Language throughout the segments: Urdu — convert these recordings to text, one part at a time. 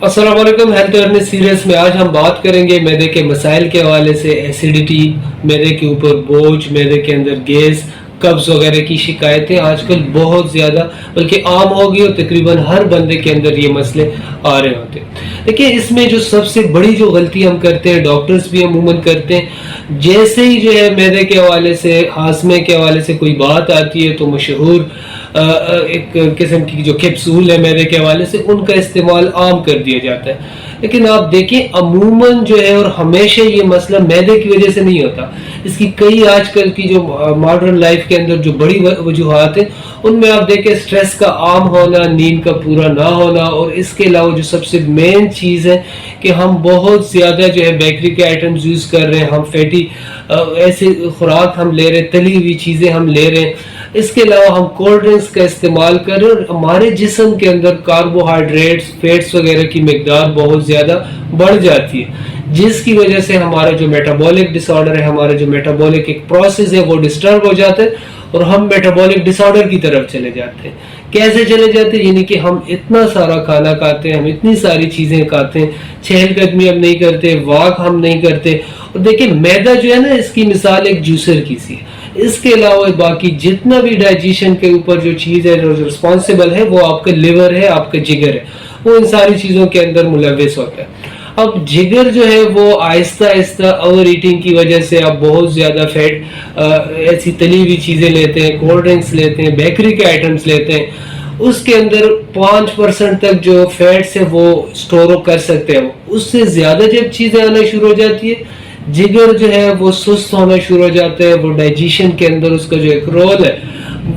السلام علیکم. ہیلتھ اویئرنیس سیریز میں آج ہم بات کریں گے معدے کے مسائل کے حوالے سے. ایسیڈیٹی، معدے کے اوپر بوجھ، معدے کے اندر گیس، قبض وغیرہ کی شکایتیں آج کل بہت زیادہ بلکہ عام ہو گئی اور تقریباً ہر بندے کے اندر یہ مسئلے آ رہے ہوتے ہیں. دیکھیں اس میں جو سب سے بڑی جو غلطی ہم کرتے ہیں، ڈاکٹرز بھی عموماً کرتے ہیں، جیسے ہی جو ہے معدے کے حوالے سے، ہاضمے کے حوالے سے کوئی بات آتی ہے تو مشہور ایک قسم کی جو کیپسول ہے معدے کے حوالے سے، ان کا استعمال عام کر دیا جاتا ہے. لیکن آپ دیکھیں عموماً جو ہے اور ہمیشہ یہ مسئلہ معدے کی وجہ سے نہیں ہوتا. اس کی کئی آج کل کی جو ماڈرن لائف کے اندر جو بڑی وجوہات ہیں، ان میں آپ دیکھیں اسٹریس کا عام ہونا، نیند کا پورا نہ ہونا، اور اس کے علاوہ جو سب سے مین چیز ہے کہ ہم بہت زیادہ جو ہے بیکری کے آئٹمز یوز کر رہے ہیں، ہم فیٹی ایسے خوراک ہم لے رہے ہیں، تلی ہوئی چیزیں ہم لے رہے ہیں. اس کے علاوہ ہم کولڈ ڈرنکس کا استعمال کر رہے ہیں اور ہمارے جسم کے اندر کاربوہائیڈریٹس، فیٹس وغیرہ کی مقدار بہت زیادہ بڑھ جاتی ہے، جس کی وجہ سے ہمارا جو میٹابولک ڈس آرڈر ہے، ہمارا جو میٹابولک ایک پروسیس ہے، وہ ڈسٹرب ہو جاتا ہے اور ہم میٹابولک ڈس آرڈر کی طرف چلے جاتے ہیں. کیسے چلے جاتے ہیں؟ یعنی کہ ہم اتنا سارا کھانا کھاتے ہیں، ہم اتنی ساری چیزیں کھاتے ہیں، چہل قدمی ہم نہیں کرتے، واک ہم نہیں کرتے. اور دیکھیں معدہ جو ہے نا، اس کی مثال ایک جوسر کی سی ہے. اس کے علاوہ باقی جتنا بھی ڈائجیشن کے اوپر جو چیز ہے، جو رسپانسیبل ہے، وہ آپ کا لیور ہے، آپ کا جگر ہے، وہ ان ساری چیزوں کے اندر ملوث ہوتا ہے. اب جگر جو ہے وہ آہستہ آہستہ اوور ایٹنگ کی وجہ سے آپ بہت زیادہ فیٹ، ایسی تلی ہوئی چیزیں لیتے ہیں، کولڈ ڈرنکس لیتے ہیں، بیکری کے آئٹمس لیتے ہیں، اس کے اندر 5% تک جو فیٹس ہے وہ اسٹور کر سکتے ہیں. اس سے زیادہ جب چیزیں آنا شروع ہو جاتی ہے، جگر جو ہے وہ سست ہونا شروع ہو جاتا ہے، وہ ڈائجیشن کے اندر اس کا جو ایک رول ہے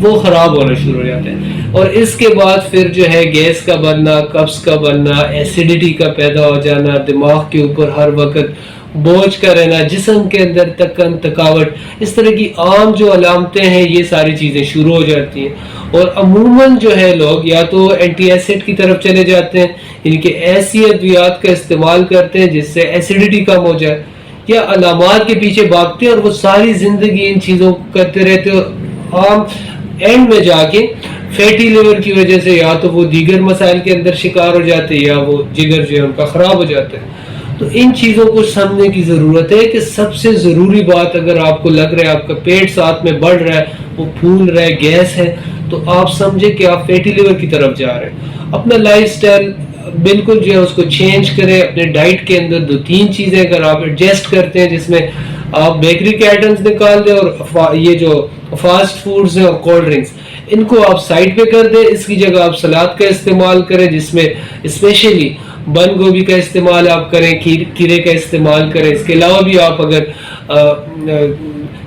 وہ خراب ہونا شروع ہو جاتا ہے. اور اس کے بعد پھر جو ہے گیس کا بننا، قبض کا بننا، ایسیڈیٹی کا پیدا ہو جانا، دماغ کے اوپر ہر وقت بوجھ کا رہنا، جسم کے اندر تکن، تھکاوٹ، اس طرح کی عام جو علامتیں ہیں یہ ساری چیزیں شروع ہو جاتی ہیں. اور عموماً جو ہے لوگ یا تو اینٹی ایسڈ کی طرف چلے جاتے ہیں، یعنی کہ ایسی ادویات کا استعمال کرتے ہیں جس سے ایسیڈیٹی کم ہو جائے، یا علامات کے پیچھے بھاگتے ہیں اور وہ ساری زندگی ان چیزوں کو کرتے رہتے ہیں، اور عام اینڈ میں جا کے فیٹی لیور کی وجہ سے یا تو وہ دیگر مسائل کے اندر شکار ہو جاتے ہیں، یا وہ جگر جو ہے ان کا خراب ہو جاتا ہے. تو ان چیزوں کو سمجھنے کی ضرورت ہے کہ سب سے ضروری بات، اگر آپ کو لگ رہا ہے آپ کا پیٹ ساتھ میں بڑھ رہا ہے، وہ پھول رہا ہے، گیس ہے، تو آپ سمجھے کہ آپ فیٹی لیور کی طرف جا رہے ہیں. اپنا لائف سٹائل بالکل جو ہے اس کو چینج کریں. اپنے ڈائٹ کے اندر 2-3 چیزیں اگر آپ ایڈجسٹ کرتے ہیں، جس میں آپ بیکری کے آئٹمز نکال دیں اور یہ جو فاسٹ فوڈز ہیں اور کولڈ ڈرنکس، ان کو آپ سائڈ پہ کر دیں. اس کی جگہ آپ سلاد کا استعمال کریں، جس میں اسپیشلی بند گوبھی کا استعمال آپ کریں، کھیرے کا استعمال کریں. اس کے علاوہ بھی آپ اگر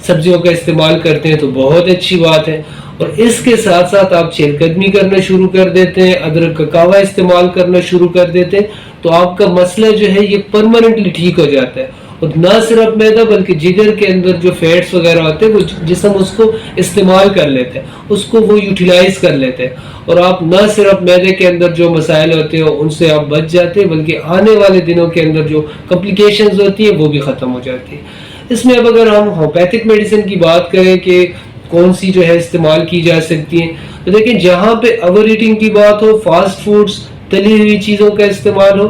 سبزیوں کا استعمال کرتے ہیں تو بہت اچھی بات ہے. اور اس کے ساتھ ساتھ آپ چہل قدمی کرنا شروع کر دیتے ہیں، ادرک کا قہوہ استعمال کرنا شروع کر دیتے ہیں، تو آپ کا مسئلہ جو ہے یہ پرماننٹلی ٹھیک ہو جاتا ہے. اور نہ صرف معدہ بلکہ جگر کے اندر جو فیٹس وغیرہ ہوتے ہیں، وہ جسم اس کو استعمال کر لیتے ہیں، اس کو وہ یوٹیلائز کر لیتے ہیں، اور آپ نہ صرف معدے کے اندر جو مسائل ہوتے ہیں ان سے آپ بچ جاتے ہیں، بلکہ آنے والے دنوں کے اندر جو کمپلیکیشنز ہوتی ہیں وہ بھی ختم ہو جاتی ہیں. اس میں اب اگر ہم ہومیوپیتھک میڈیسن کی بات کریں کہ کون سی جو ہے استعمال کی جا سکتی ہیں، تو دیکھیں جہاں پہ اوور ایٹنگ کی بات ہو، فاسٹ فوڈز، تلی ہوئی چیزوں کا استعمال ہو،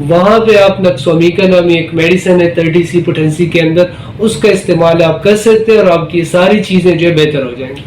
وہاں پہ آپ نکسومیکا نامی ایک میڈیسن ہے 30C پوٹینسی کے اندر، اس کا استعمال آپ کر سکتے ہیں اور آپ کی ساری چیزیں جو ہے بہتر ہو جائیں گی.